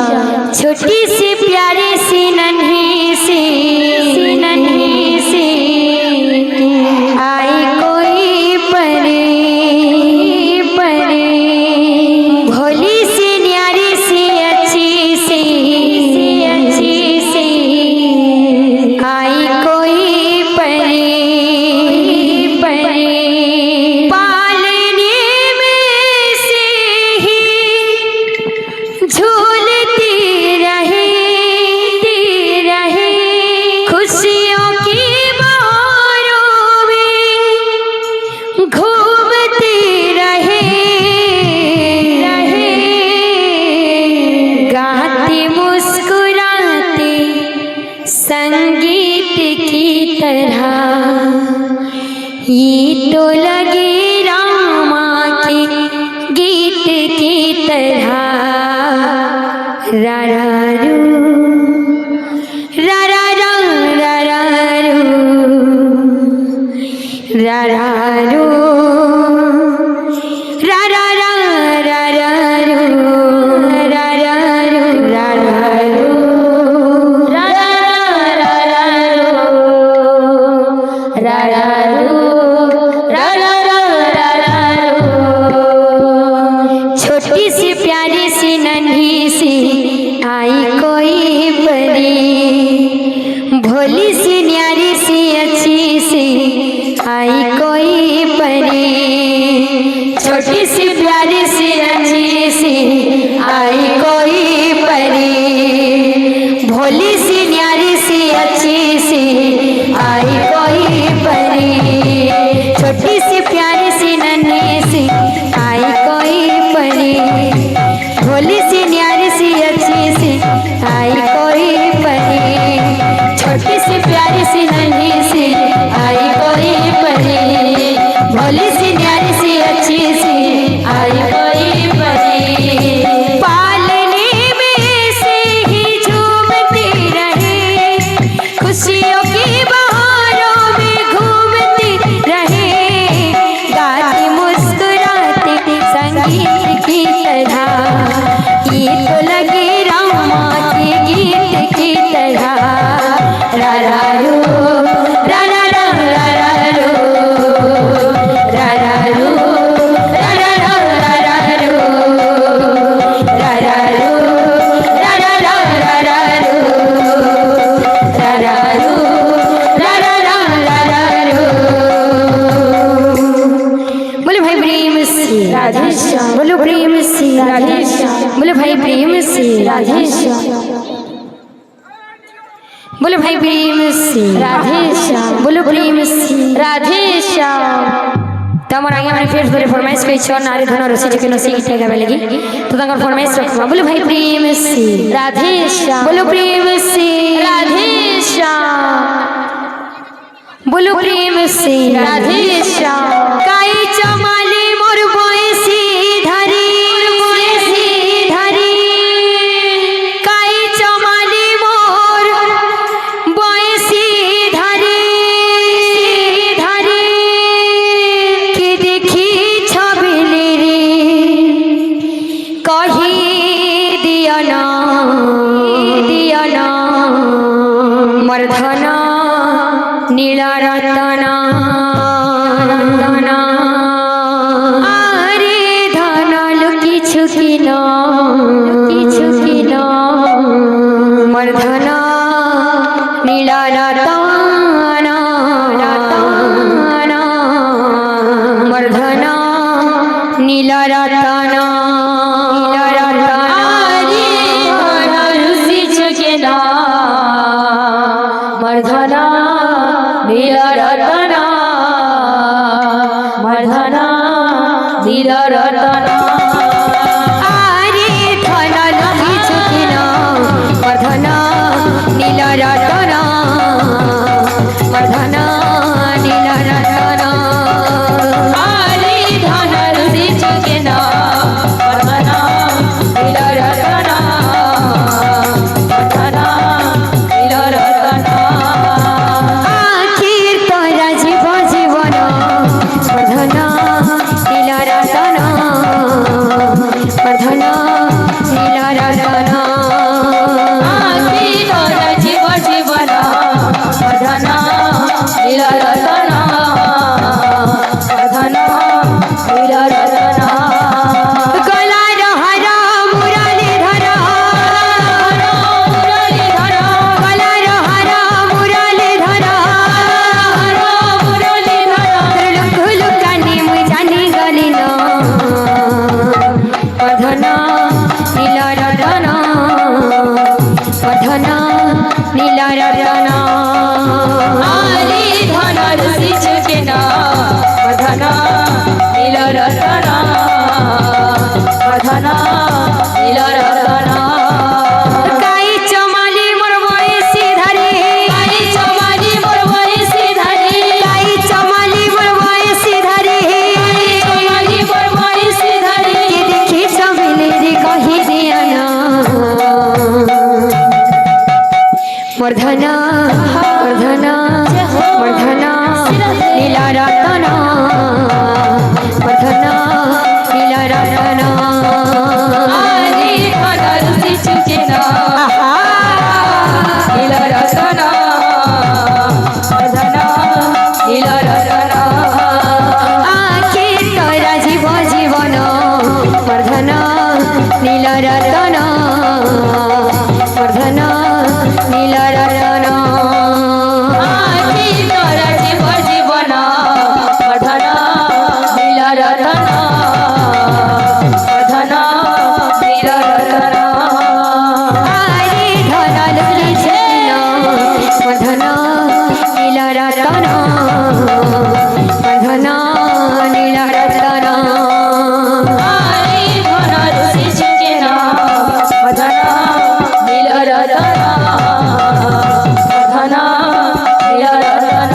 श्याम। छोटी सी प्यारी सी नन्ही सी आई कोई परी भोली सी न्यारी सी अच्छी सी आई कोई परी पालने में से ही झूलती रहे खुशियों की बहारों में घूमती रहे गाती मुस्कुराती संगीत की तरह ये तो लगे रामा के गीत की तरह रा रा रू रा रा रा रा रा रू रा रा रू रा रा रा रा रा रू रा रा रू रा रा रू रा रा रा रा रू रा रा रू छोटी सी प्यारी सी नन्ही सी आई कोई परी भोली सी न्यारी सी अच्छी सी आई कोई परी छोटी सी प्यारी सी अच्छी सी आई कोई परी भोली सी न्यारी सी अच्छी सी आई कोई परी छोटी सी प्यारी सी नन्ही सी आई कोई परी भोली सी न्यारी सी अच्छी सी आई कोई परी छोटी सी प्यारी सी नन्ही सी आई कोई परी भोली सी न्यारी सी अच्छी सी आई कोई परी पालने में से ही झूमती रहे खुशियों की बहारों में घूमती रहे गाती मुस्कुराती संगीत की तरह ये तो लगे रामा के गीत की तरह रा रा रू रा रा रा रा रू रा रा रू रा रा रा रू रा रा रू रा रा रा रू रा रा रू रा रा रू बोलो भाई प्रेम से राधे श्याम। बोलो प्रेम से राधे श्याम। बोलो भाई प्रेम से राधे श्याम। बोलो भाई प्रेम से राधे श्याम। बोलो प्रेम से राधे श्याम। तो আমার আগে আমি ফের ধরে ফরমাইশ কইছো নারী ধন রসি যে কোনো সিগিট গাবে লাগি তো তাঙ্গর ফরমাইশ রাখবা বলো ভাই প্রেম সে राधे श्याम। बोलो प्रेम से राधे श्याम। बोलो प्रेम से राधे श्याम। काई चमाले मोर बयसी धारी काई चमाले मोर बयसी धारी के देखी छबिले रे कही दिया ना मर्धना नीला रतना आरे धना लुकी छुकी ना मर्धना नीला रतना मर्धना नीला रतना मर्धना नीला रतना मर्धना नीला रतना आरे धना लगी छुकिना मर्धना नीला रतना मर्धना नीला रतना आरे धना रुचि चुकेना मर्धना नीला रतना मर्धना नीला रतना आखिर तोरा जीवन मर्धना नीला रतना নীলরতন বর্ধন নীলরতন কাই চমালি মোর বয়সী ধারে কাই চমালি মোর বয়সী ধারে কাই চমালি মোর বয়সী ধারে চমালি মোর বয়সী ধারে কে দেখি চমিলে রে কহি দিয়া না বর্ধন বর্ধন বর্ধন নীলরতন বর্ধন নীলরতন আরে ধনর শিশুজেন নীলরতন বর্ধন নীলরতন আখি তোরা জীব জীবন বর্ধন নীলরতন বর্ধন নীলরতন আখি তোর জীব জীবন বর্ধন নীলরতন বর্ধন নীলরতন আরে ধনল কৃষ্ণ বর্ধন নীলরতন বর্ধন নীলরতন আরে ধনর শিশুজেন বর্ধন নীলরতন বর্ধন নীলরতন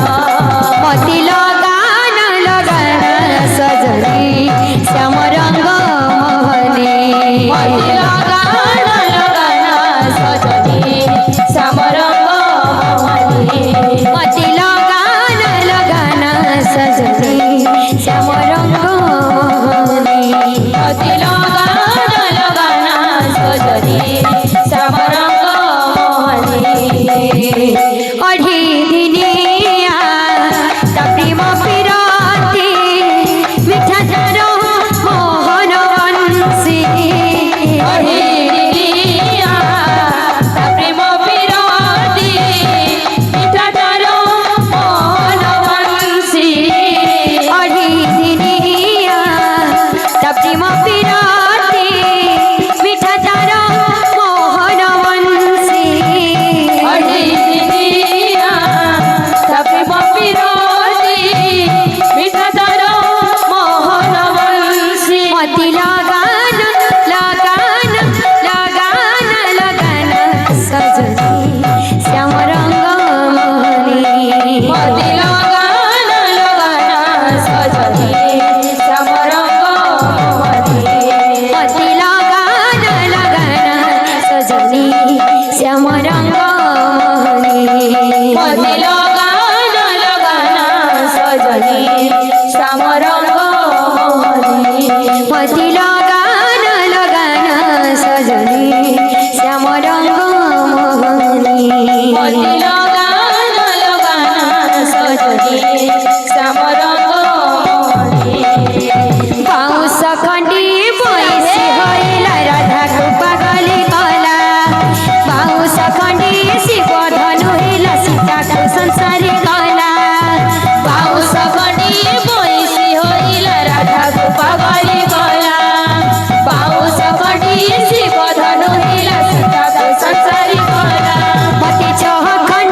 মতি লগান লগান সজনি শ্যাম রঙ্গ মোহনী মতি লগান লগান সজনি শ্যামরঙ্গ মোহনী মতি লগান লগান সজনি শ্যাম রঙ্গ মোহনী মতি লগান লগান সজনি শ্যামরঙ্গ মোহনী অঢি দিনিয়া তা প্রেম পিরাতি মিঠা ঝার মোহন বংশী অহিরিয়া তা প্রেম বিরোধী মিঠাটার মোহন বংশী অঢি দিনিয়া তা প্রেম পিরাতি মিঠা ঝার মোহন বংশী অহিরিয়া তা প্রেম বিরোধী মিঠাটার মোহন বংশী মতি লাগান লাগান লাগান লাগান সজনি শ্যাম রঙ্গ মোহনী মতি লগান লগান সজনি শ্যামরঙ্গ মোহনী মতি লাগান লাগান সজনি শ্যাম রঙ্গ মোহনী মতি লগান লগান সজনি শ্যামরঙ্গ মোহনী মতি লাগান লাগান সজনি শ্যাম রঙ্গ মোহনী মতি লগান লগান সজনি শ্যামরঙ্গ মোহনী পাউস খଣ୍ଡି বৈশি হইলা রাধাକୁ ପାଗଳି କଲା ପାଉସ ଖଣ୍ଡି ଶିବ ଧନୁ ହେଲା ସୀତାକୁ ସଂସାରୀ କଲା ବାଉଁଶ ଖଣ୍ଡି ବଇଶି ହୋଇଲା ରାଧାକୁ ପାଗଳି କଲା ବାଉଁଶ ଖଣ୍ଡି ଶିବ ଧନୁ ହେଲା ସୀତାକୁ ସଂସାରୀ କଲା ମତେ ଛଅ ଖଣ୍ଡି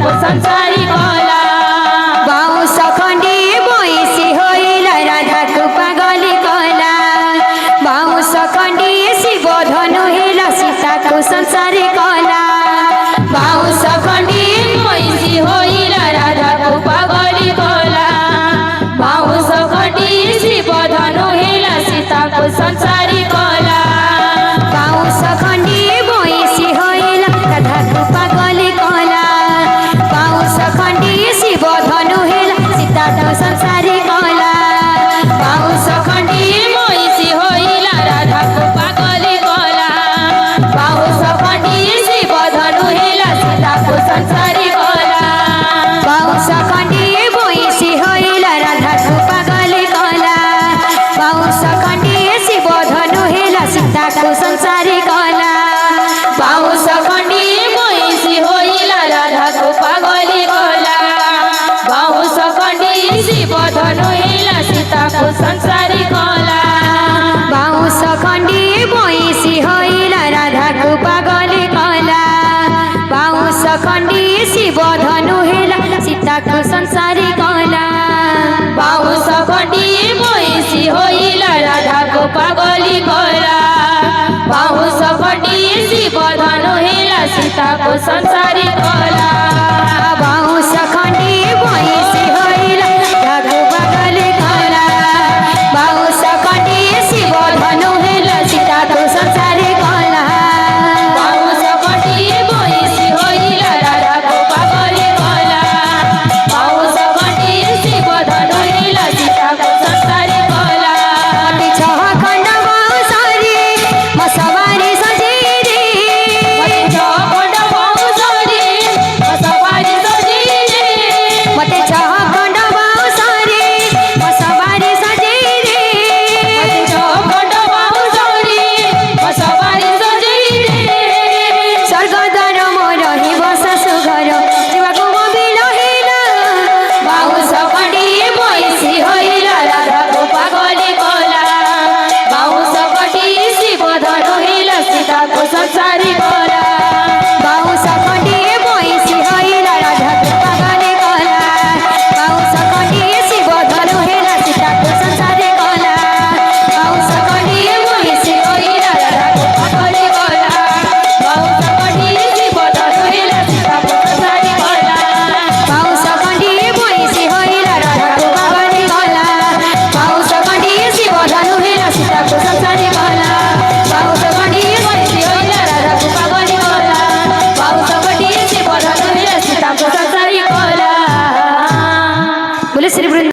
को संसारी कला बाउंस खंडी बइसी होइला राधा को पागली कला बाउंस खंडी शिव धनु हेला सीता को संसारी कला बाउंस खंडी महिषी होइला राधा को पागली कला बाउंस खंडी शिव धनु हेला सीता को संसारी कला बाउंस खंडी बइसी होइला राधा को पागली कला बाउंस खंडी शिव धनु हेला सीता को संसारी कला बाउंस खंडी महिषी होइला राधा को पागली कला बाउंस खंडी शिव धनु हेला सीता को संसारी कला बाउंस खंडी बइसी होइला राधा को पागली कला बाउंस खंडी शिव धनु हेला सीता को संसारी कला बाउंस खंडी महिषी होइला राधा को पागली कला बाउंस खंडी शिव धनु हेला सीता को संसारी कला बाउंस खंडी बइसी होइला राधा को पागली कला बाउंस खंडी शिव धनु हेला सीता को संसारी कला बाउंस खंडी महिषी होइला राधा को पागली कला बाउंस खंडी शिव धनु हेला सीता को संसारी कला